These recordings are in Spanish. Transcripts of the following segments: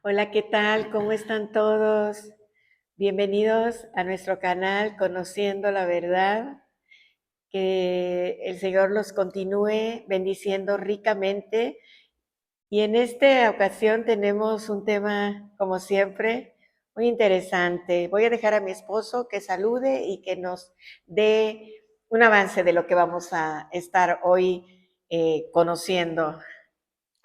Hola, ¿qué tal? ¿Cómo están todos? Bienvenidos a nuestro canal Conociendo la Verdad. Que el Señor los continúe bendiciendo ricamente. Y en esta ocasión tenemos un tema, como siempre, muy interesante. Voy a dejar a mi esposo que salude y que nos dé un avance de lo que vamos a estar hoy conociendo,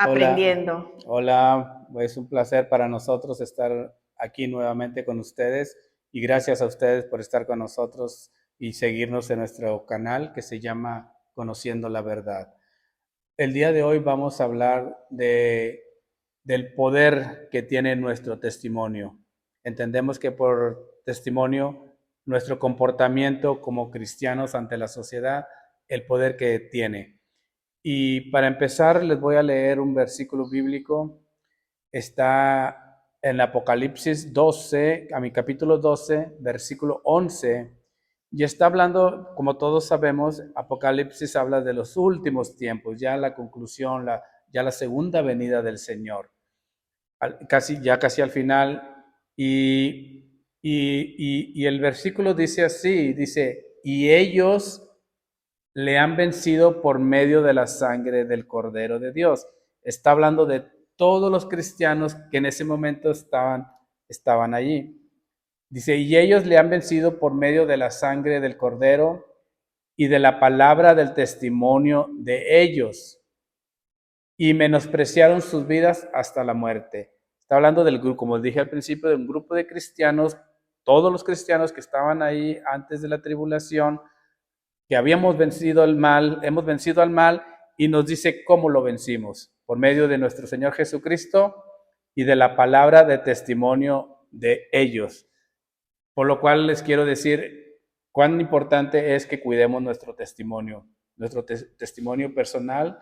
Hola, aprendiendo. hola, es un placer para nosotros estar aquí nuevamente con ustedes y gracias a ustedes por estar con nosotros y seguirnos en nuestro canal que se llama Conociendo la Verdad. El día de hoy vamos a hablar del poder que tiene nuestro testimonio. Entendemos que por testimonio, nuestro comportamiento como cristianos ante la sociedad, el poder que tiene. Y para empezar, les voy a leer un versículo bíblico. Está en Apocalipsis 12, a mi capítulo 12, versículo 11. Y está hablando, como todos sabemos, Apocalipsis habla de los últimos tiempos, ya la conclusión, ya la segunda venida del Señor. Casi al final. Y el versículo dice así, dice, y ellos le han vencido por medio de la sangre del Cordero de Dios. Está hablando de todos los cristianos que en ese momento estaban allí. Dice, y ellos le han vencido por medio de la sangre del Cordero y de la palabra del testimonio de ellos, y menospreciaron sus vidas hasta la muerte. Está hablando del grupo, como dije al principio, de un grupo de cristianos, todos los cristianos que estaban ahí antes de la tribulación, que habíamos vencido al mal, hemos vencido al mal, y nos dice cómo lo vencimos, por medio de nuestro Señor Jesucristo y de la palabra de testimonio de ellos. Por lo cual les quiero decir cuán importante es que cuidemos nuestro testimonio. Nuestro testimonio personal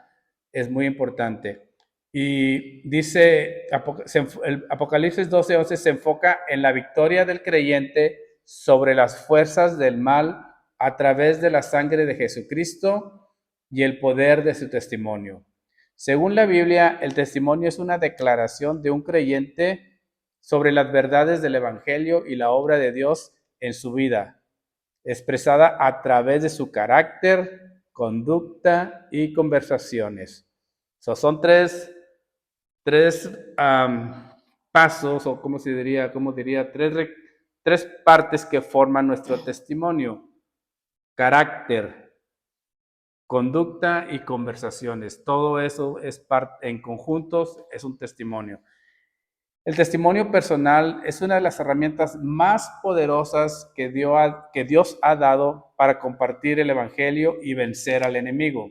es muy importante. Y dice, el Apocalipsis 12:11 se enfoca en la victoria del creyente sobre las fuerzas del mal a través de la sangre de Jesucristo y el poder de su testimonio. Según la Biblia, el testimonio es una declaración de un creyente sobre las verdades del Evangelio y la obra de Dios en su vida, expresada a través de su carácter, conducta y conversaciones. Son tres pasos, o cómo diría, tres partes que forman nuestro testimonio: carácter, conducta y conversaciones. Todo eso es parte, en conjuntos, es un testimonio. El testimonio personal es una de las herramientas más poderosas que Dios ha dado para compartir el Evangelio y vencer al enemigo.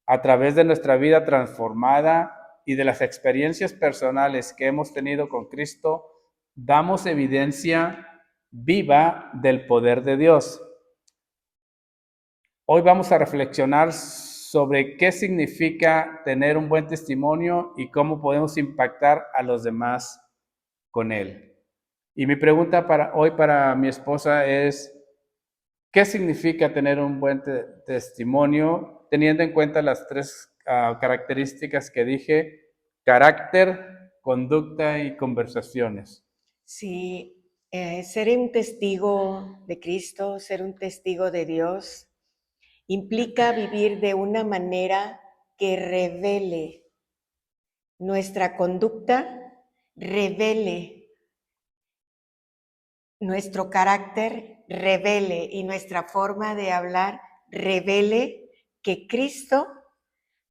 A través de nuestra vida transformada y de las experiencias personales que hemos tenido con Cristo, damos evidencia viva del poder de Dios. Hoy vamos a reflexionar sobre qué significa tener un buen testimonio y cómo podemos impactar a los demás con él. Y mi pregunta para mi esposa es, ¿qué significa tener un buen testimonio teniendo en cuenta las tres características que dije: carácter, conducta y conversaciones? Sí, ser un testigo de Cristo, ser un testigo de Dios, implica vivir de una manera que revele nuestra conducta, revele nuestro carácter, revele y nuestra forma de hablar, revele que Cristo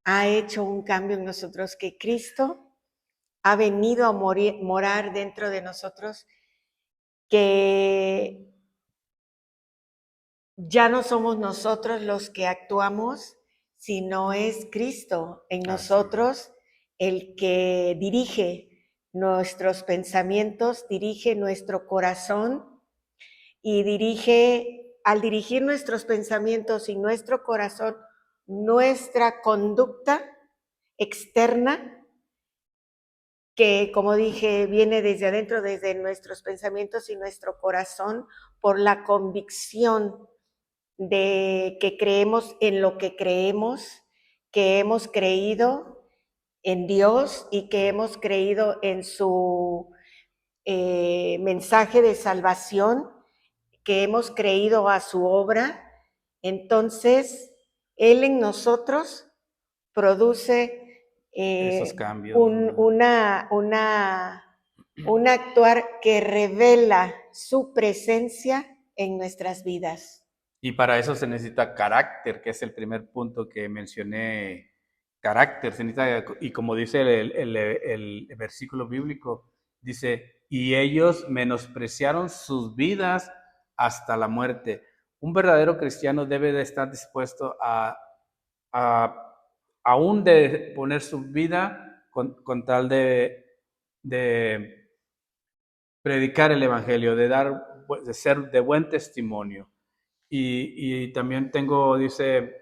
ha hecho un cambio en nosotros, que Cristo ha venido a morar dentro de nosotros, que ya no somos nosotros los que actuamos, sino es Cristo en Así es. nosotros el que dirige nuestros pensamientos, dirige nuestro corazón y al dirigir nuestros pensamientos y nuestro corazón, nuestra conducta externa, que como dije, viene desde adentro, desde nuestros pensamientos y nuestro corazón, por la convicción de que creemos en lo que creemos, que hemos creído en Dios y que hemos creído en su mensaje de salvación, que hemos creído a su obra, entonces Él en nosotros produce Esos cambios. un actuar que revela su presencia en nuestras vidas. Y para eso se necesita carácter, que es el primer punto que mencioné. Carácter, se necesita, y como dice el versículo bíblico, dice, y ellos menospreciaron sus vidas hasta la muerte. Un verdadero cristiano debe de estar dispuesto a aún de poner su vida con tal de predicar el evangelio, de ser de buen testimonio. Y también dice,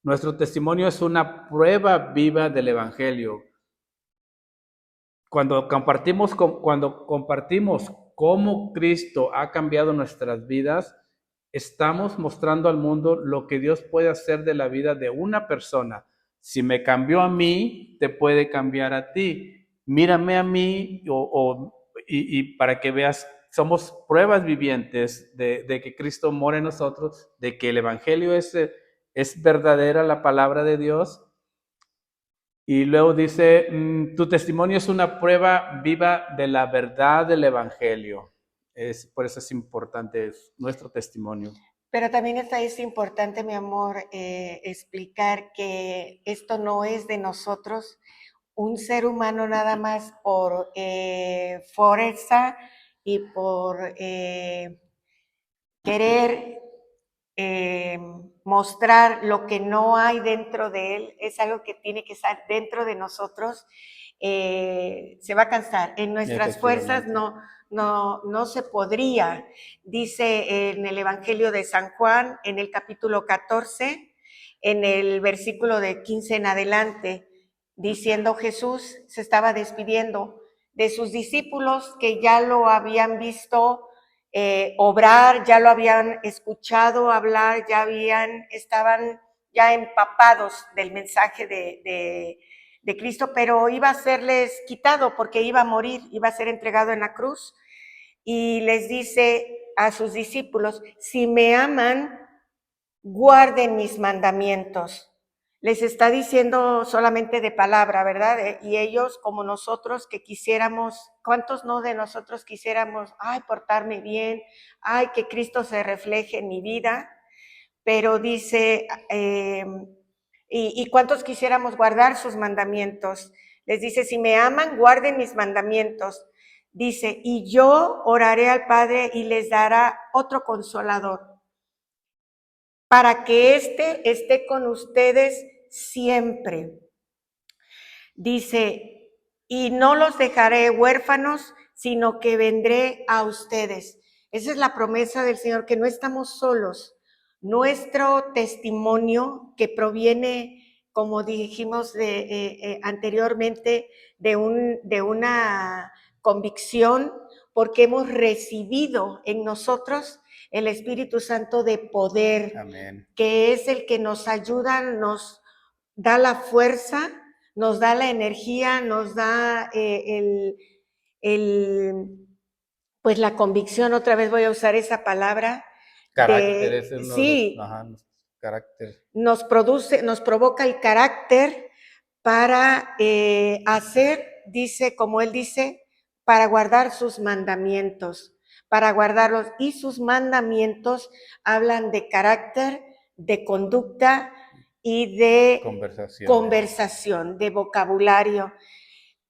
nuestro testimonio es una prueba viva del evangelio. Cuando compartimos cómo Cristo ha cambiado nuestras vidas, estamos mostrando al mundo lo que Dios puede hacer de la vida de una persona. Si me cambió a mí, te puede cambiar a ti. Mírame a mí y para que veas, somos pruebas vivientes de que Cristo mora en nosotros, de que el Evangelio es verdadera la palabra de Dios. Y luego dice, tu testimonio es una prueba viva de la verdad del Evangelio. Por eso es importante nuestro testimonio. Pero también es importante, mi amor, explicar que esto no es de nosotros, un ser humano nada más por fuerza y por querer mostrar lo que no hay dentro de él, es algo que tiene que estar dentro de nosotros, se va a cansar. En nuestras fuerzas no se podría. Dice en el Evangelio de San Juan, en el capítulo 14, en el versículo de 15 en adelante, diciendo Jesús, se estaba despidiendo de sus discípulos que ya lo habían visto obrar, ya lo habían escuchado hablar, estaban ya empapados del mensaje de Cristo, pero iba a serles quitado porque iba a morir, iba a ser entregado en la cruz. Y les dice a sus discípulos, si me aman, guarden mis mandamientos. Les está diciendo solamente de palabra, ¿verdad? Y ellos, como nosotros, que quisiéramos, ¿cuántos no de nosotros quisiéramos, ay, portarme bien, ay, que Cristo se refleje en mi vida? Pero dice, ¿y cuántos quisiéramos guardar sus mandamientos? Les dice, si me aman, guarden mis mandamientos. Dice, y yo oraré al Padre y les dará otro consolador, para que éste esté con ustedes siempre. Dice, y no los dejaré huérfanos, sino que vendré a ustedes. Esa es la promesa del Señor, que no estamos solos. Nuestro testimonio, que proviene, como dijimos anteriormente, de una convicción, porque hemos recibido en nosotros el Espíritu Santo de poder. Amén. Que es el que nos ayuda, nos da la fuerza, nos da la energía, nos da pues la convicción, otra vez voy a usar esa palabra. Carácter, ese es uno de los, Sí, carácter. nos provoca el carácter para hacer, dice, como él dice, para guardar sus mandamientos, para guardarlos. Y sus mandamientos hablan de carácter, de conducta y de conversación, de vocabulario.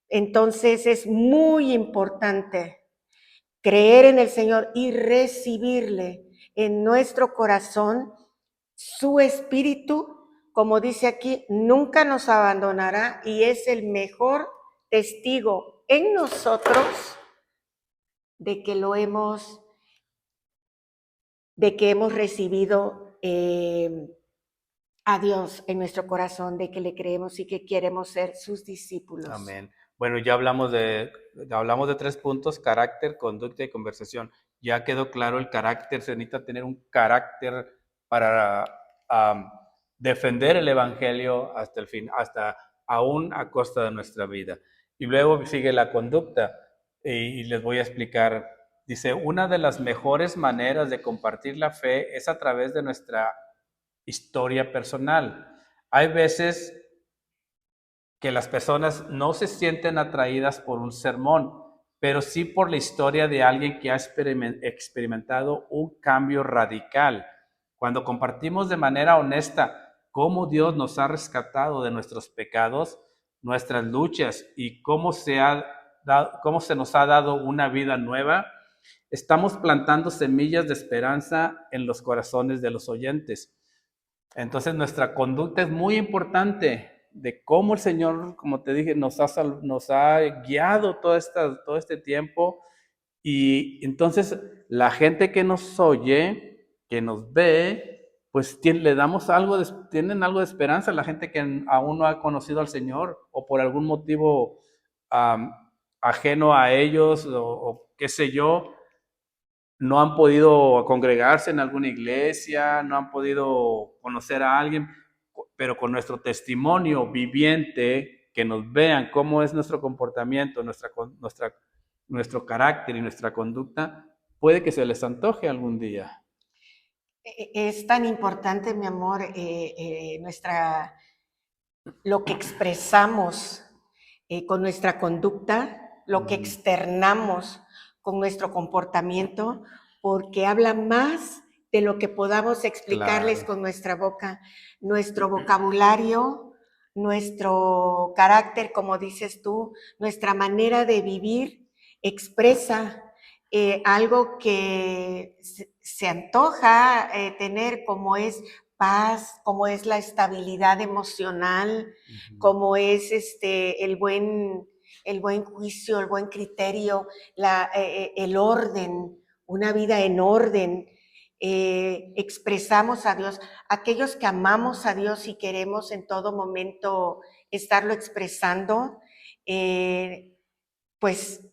Entonces es muy importante creer en el Señor y recibirle en nuestro corazón. Su espíritu, como dice aquí, nunca nos abandonará y es el mejor testigo en nosotros de que hemos recibido a Dios en nuestro corazón, de que le creemos y que queremos ser sus discípulos. Amén. Bueno, ya hablamos de 3 puntos: carácter, conducta y conversación. Ya quedó claro el carácter. Se necesita tener un carácter para defender el evangelio hasta el fin, hasta aún a costa de nuestra vida. Y luego sigue la conducta, y les voy a explicar. Dice, una de las mejores maneras de compartir la fe es a través de nuestra historia personal. Hay veces que las personas no se sienten atraídas por un sermón, pero sí por la historia de alguien que ha experimentado un cambio radical. Cuando compartimos de manera honesta cómo Dios nos ha rescatado de nuestros pecados, nuestras luchas y cómo se nos ha dado una vida nueva, estamos plantando semillas de esperanza en los corazones de los oyentes. Entonces nuestra conducta es muy importante de cómo el Señor, como te dije, nos ha guiado todo este tiempo. Y entonces la gente que nos oye, que nos ve, pues le damos tienen algo de esperanza. La gente que aún no ha conocido al Señor o por algún motivo ajeno a ellos o qué sé yo, no han podido congregarse en alguna iglesia, no han podido conocer a alguien, pero con nuestro testimonio viviente, que nos vean cómo es nuestro comportamiento, nuestro carácter y nuestra conducta, puede que se les antoje algún día. Es tan importante, mi amor, lo que expresamos con nuestra conducta, lo que externamos con nuestro comportamiento, porque habla más de lo que podamos explicarles con nuestra boca. Nuestro vocabulario, nuestro carácter, como dices tú, nuestra manera de vivir expresa algo que se antoja tener, como es paz, como es la estabilidad emocional, como es el buen juicio, el buen criterio, el orden, una vida en orden. Expresamos a Dios. Aquellos que amamos a Dios y queremos en todo momento estarlo expresando, pues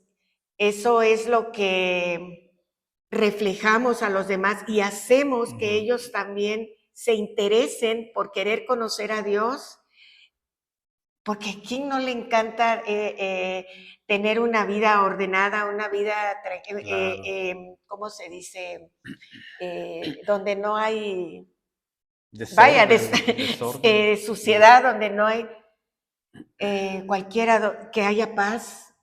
eso es lo que reflejamos a los demás y hacemos que ellos también se interesen por querer conocer a Dios, porque ¿a quién no le encanta tener una vida ordenada, una vida, ¿cómo se dice? Donde no hay, suciedad, donde no hay cualquiera, que haya paz.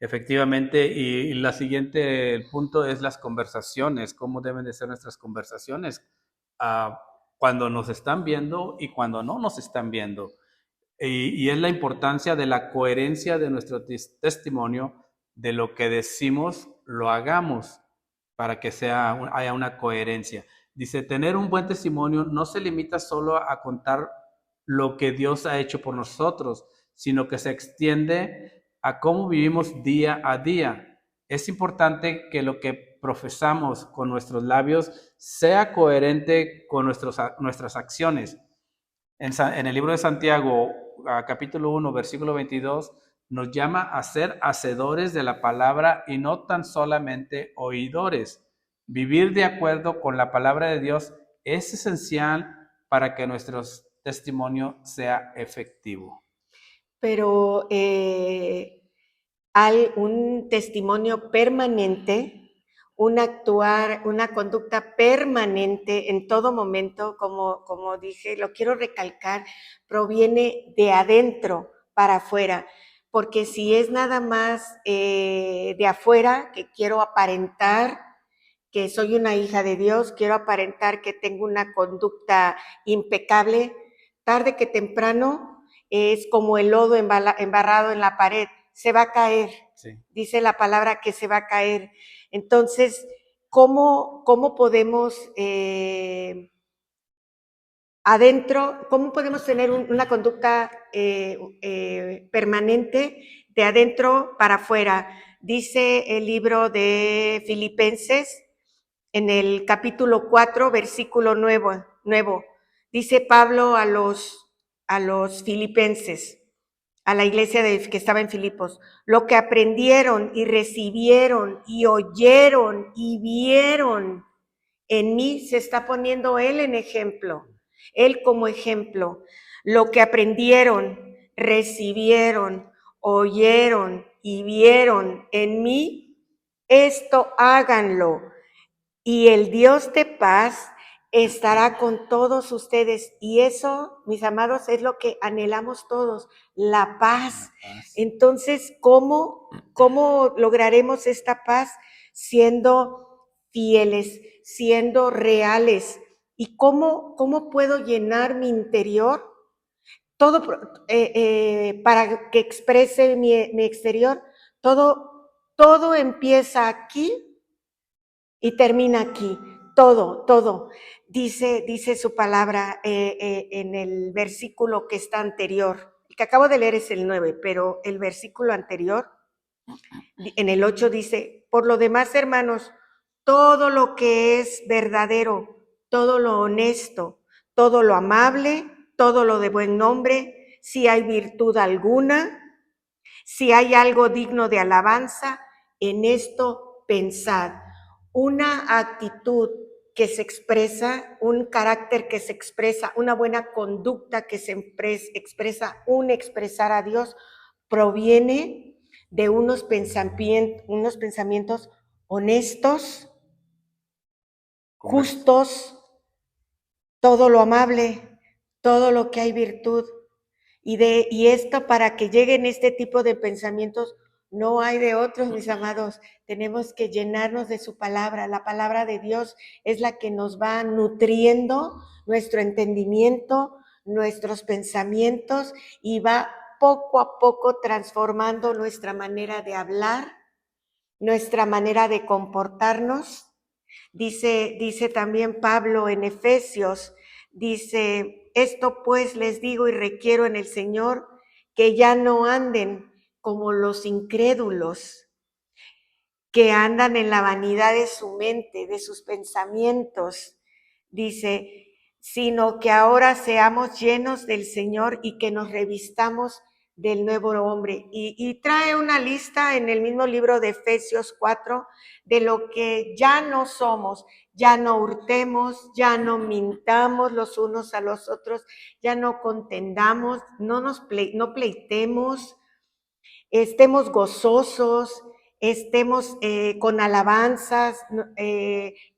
Efectivamente, y la siguiente punto es las conversaciones, cómo deben de ser nuestras conversaciones cuando nos están viendo y cuando no nos están viendo. Y es la importancia de la coherencia de nuestro testimonio, de lo que decimos, lo hagamos, para que haya una coherencia. Dice, tener un buen testimonio no se limita solo a contar lo que Dios ha hecho por nosotros, sino que se extiende a cómo vivimos día a día. Es importante que lo que profesamos con nuestros labios sea coherente con nuestras acciones. En el libro de Santiago, capítulo 1, versículo 22, nos llama a ser hacedores de la palabra y no tan solamente oidores. Vivir de acuerdo con la palabra de Dios es esencial para que nuestro testimonio sea efectivo. Pero hay un testimonio permanente, un actuar, una conducta permanente en todo momento, como dije, lo quiero recalcar, proviene de adentro para afuera, porque si es nada más de afuera, que quiero aparentar que soy una hija de Dios, quiero aparentar que tengo una conducta impecable, tarde que temprano es como el lodo embarrado en la pared, se va a caer, sí. Dice la palabra que se va a caer. Entonces, ¿cómo podemos adentro, cómo podemos tener una conducta permanente de adentro para afuera? Dice el libro de Filipenses, en el capítulo 4, versículo nuevo, dice Pablo a los filipenses, a la iglesia que estaba en Filipos, lo que aprendieron y recibieron y oyeron y vieron en mí, se está poniendo él en ejemplo, él como ejemplo. Lo que aprendieron, recibieron, oyeron y vieron en mí, esto háganlo. Y el Dios de paz estará con todos ustedes. Y eso, mis amados, es lo que anhelamos todos, la paz. Entonces, ¿cómo lograremos esta paz? Siendo fieles, siendo reales. ¿Y cómo puedo llenar mi interior? Todo para que exprese mi exterior. Todo empieza aquí y termina aquí. Todo. Dice su palabra en el versículo que está anterior. El que acabo de leer es el 9, pero el versículo anterior, en el 8 dice, por lo demás, hermanos, todo lo que es verdadero, todo lo honesto, todo lo amable, todo lo de buen nombre, si hay virtud alguna, si hay algo digno de alabanza, en esto pensad. Una actitud que se expresa, un carácter que se expresa, una buena conducta que se expresa, un expresar a Dios, proviene de unos pensamientos honestos, justos, todo lo amable, todo lo que hay virtud. Y esto, para que lleguen este tipo de pensamientos, no hay de otros, mis amados. Tenemos que llenarnos de su palabra. La palabra de Dios es la que nos va nutriendo nuestro entendimiento, nuestros pensamientos, y va poco a poco transformando nuestra manera de hablar, nuestra manera de comportarnos. Dice también Pablo en Efesios, dice, esto pues les digo y requiero en el Señor, que ya no anden como los incrédulos, que andan en la vanidad de su mente, de sus pensamientos. Dice, sino que ahora seamos llenos del Señor y que nos revistamos del nuevo hombre. Y trae una lista en el mismo libro de Efesios 4 de lo que ya no somos. Ya no hurtemos, ya no mintamos los unos a los otros, ya no contendamos, no pleitemos, estemos gozosos, estemos con alabanzas,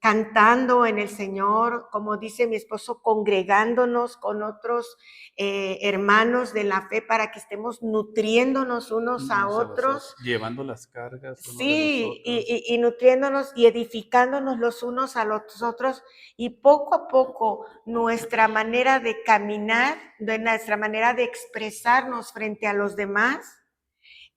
cantando en el Señor, como dice mi esposo, congregándonos con otros hermanos de la fe para que estemos nutriéndonos unos a otros. Llevando las cargas unos de los Sí, otros. y nutriéndonos y edificándonos los unos a los otros, y poco a poco nuestra manera de caminar, nuestra manera de expresarnos frente a los demás,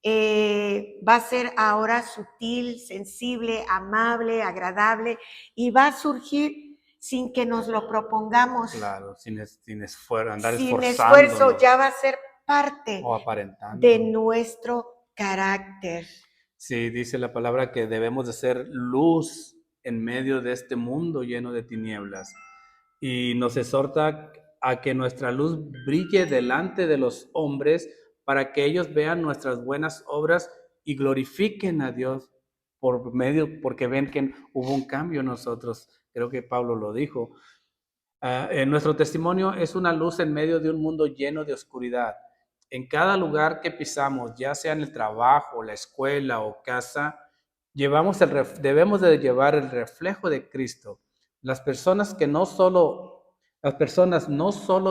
va a ser ahora sutil, sensible, amable, agradable, y va a surgir sin que nos lo propongamos. Claro, sin esfuerzo, andar sin esforzándonos. esfuerzo, ya va a ser parte o aparentando. de nuestro carácter. Sí, dice la palabra que debemos de ser luz en medio de este mundo lleno de tinieblas. Y nos exhorta a que nuestra luz brille delante de los hombres para que ellos vean nuestras buenas obras y glorifiquen a Dios porque ven que hubo un cambio en nosotros. Creo que Pablo lo dijo. Nuestro testimonio es una luz en medio de un mundo lleno de oscuridad. En cada lugar que pisamos, ya sea en el trabajo, la escuela o casa, debemos de llevar el reflejo de Cristo. Las personas no solo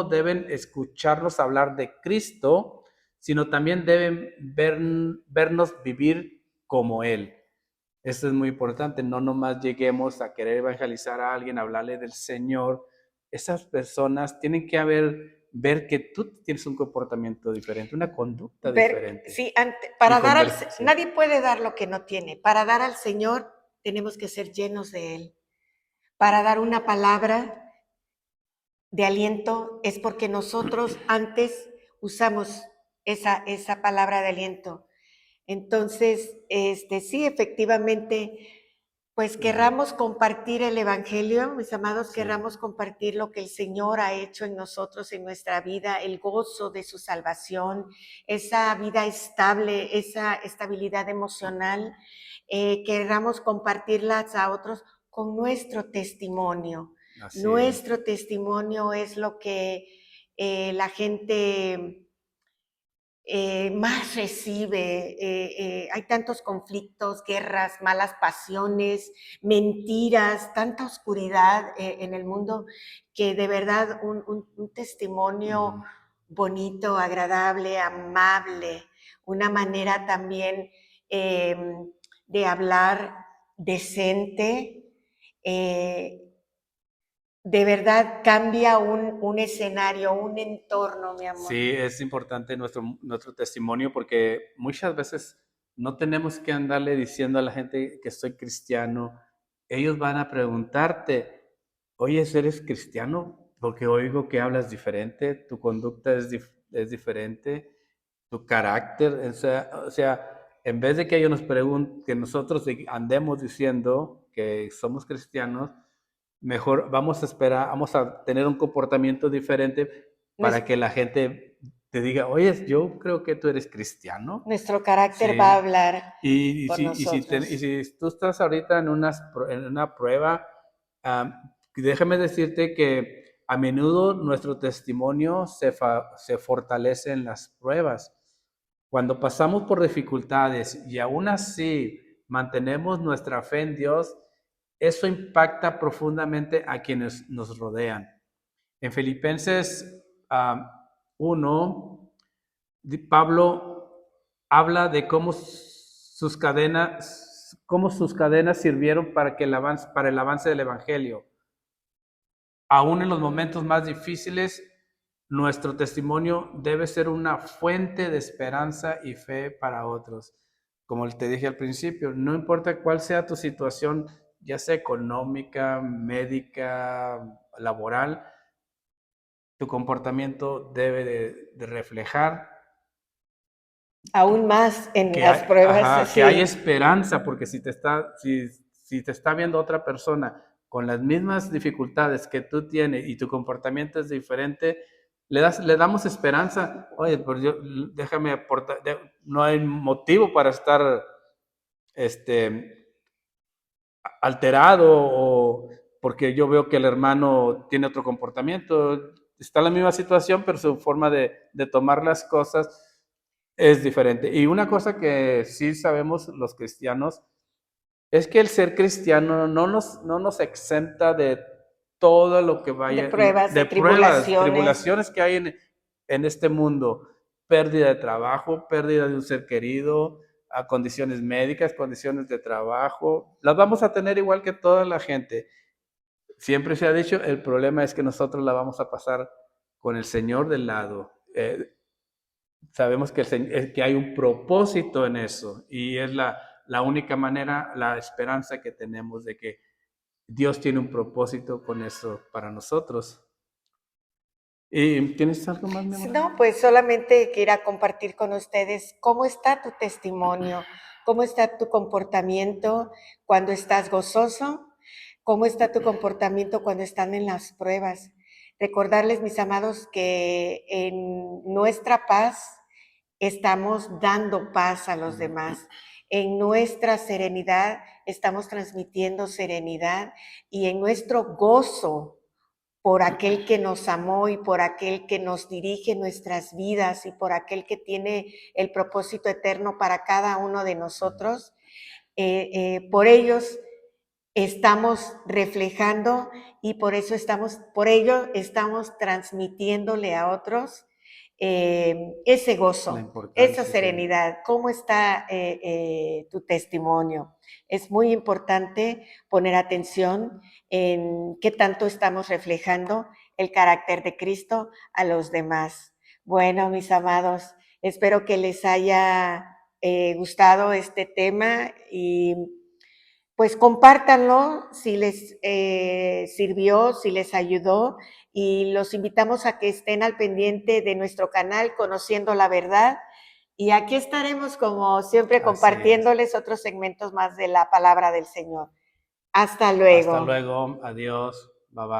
deben escucharnos hablar de Cristo, sino también deben vernos vivir como Él. Esto es muy importante, no nomás lleguemos a querer evangelizar a alguien, hablarle del Señor. Esas personas tienen que ver que tú tienes un comportamiento diferente, una conducta diferente. Sí, nadie puede dar lo que no tiene. Para dar al Señor tenemos que ser llenos de Él. Para dar una palabra de aliento es porque nosotros antes usamos esa palabra de aliento. Entonces, sí, efectivamente, pues querramos compartir el evangelio, mis amados, querramos compartir lo que el Señor ha hecho en nosotros, en nuestra vida, el gozo de su salvación, esa vida estable, esa estabilidad emocional, querramos compartirlas a otros con nuestro testimonio. Nuestro testimonio es lo que la gente más recibe. Hay tantos conflictos, guerras, malas pasiones, mentiras, tanta oscuridad en el mundo, que de verdad un testimonio bonito, agradable, amable, una manera también de hablar decente, de verdad cambia un escenario, un entorno, mi amor. Sí, es importante nuestro testimonio porque muchas veces no tenemos que andarle diciendo a la gente que soy cristiano. Ellos van a preguntarte, oye, ¿eres cristiano? Porque oigo que hablas diferente, tu conducta es diferente, tu carácter, o sea, en vez de que ellos nos pregunten, que nosotros andemos diciendo que somos cristianos, mejor vamos a esperar, vamos a tener un comportamiento diferente para que la gente te diga, oye, yo creo que tú eres cristiano. Nuestro carácter Sí. va a hablar Y por nosotros. si tú estás ahorita en una prueba, déjame decirte que a menudo nuestro testimonio se fortalece en las pruebas. Cuando pasamos por dificultades y aún así mantenemos nuestra fe en Dios, eso impacta profundamente a quienes nos rodean. En Filipenses 1, Pablo habla de cómo sus cadenas sirvieron para para el avance del Evangelio. Aún en los momentos más difíciles, nuestro testimonio debe ser una fuente de esperanza y fe para otros. Como te dije al principio, no importa cuál sea tu situación, ya sea económica, médica, laboral, tu comportamiento debe de reflejar Aún más en que las hay, pruebas, que hay sí. esperanza, porque si te está viendo otra persona con las mismas dificultades que tú tienes y tu comportamiento es diferente, le damos esperanza. Oye, pues déjame aportar, no hay motivo para estar alterado o porque yo veo que el hermano tiene otro comportamiento. Está en la misma situación, pero su forma de tomar las cosas es diferente. Y una cosa que sí sabemos los cristianos es que el ser cristiano no nos exenta de todo lo que De vaya, pruebas, de de pruebas, tribulaciones. tribulaciones que hay en este mundo. Pérdida de trabajo, pérdida de un ser querido, a condiciones médicas, condiciones de trabajo. Las vamos a tener igual que toda la gente. Siempre se ha dicho, el problema es que nosotros la vamos a pasar con el Señor del lado. Sabemos que hay un propósito en eso y es la única manera, la esperanza que tenemos de que Dios tiene un propósito con eso para nosotros. ¿Y tienes algo más, mi amor? No, pues solamente quería compartir con ustedes cómo está tu testimonio, cómo está tu comportamiento cuando estás gozoso, cómo está tu comportamiento cuando están en las pruebas. Recordarles, mis amados, que en nuestra paz estamos dando paz a los demás. En nuestra serenidad estamos transmitiendo serenidad y en nuestro gozo por aquel que nos amó y por aquel que nos dirige nuestras vidas y por aquel que tiene el propósito eterno para cada uno de nosotros. Por ellos estamos reflejando y por ello estamos transmitiéndole a otros ese gozo, esa serenidad. ¿Cómo está tu testimonio? Es muy importante poner atención en qué tanto estamos reflejando el carácter de Cristo a los demás. Bueno, mis amados, espero que les haya gustado este tema y pues compártanlo si les sirvió, si les ayudó y los invitamos a que estén al pendiente de nuestro canal Conociendo la Verdad y aquí estaremos como siempre compartiéndoles otros segmentos más de la palabra del Señor. Hasta luego. Hasta luego, adiós, bye bye.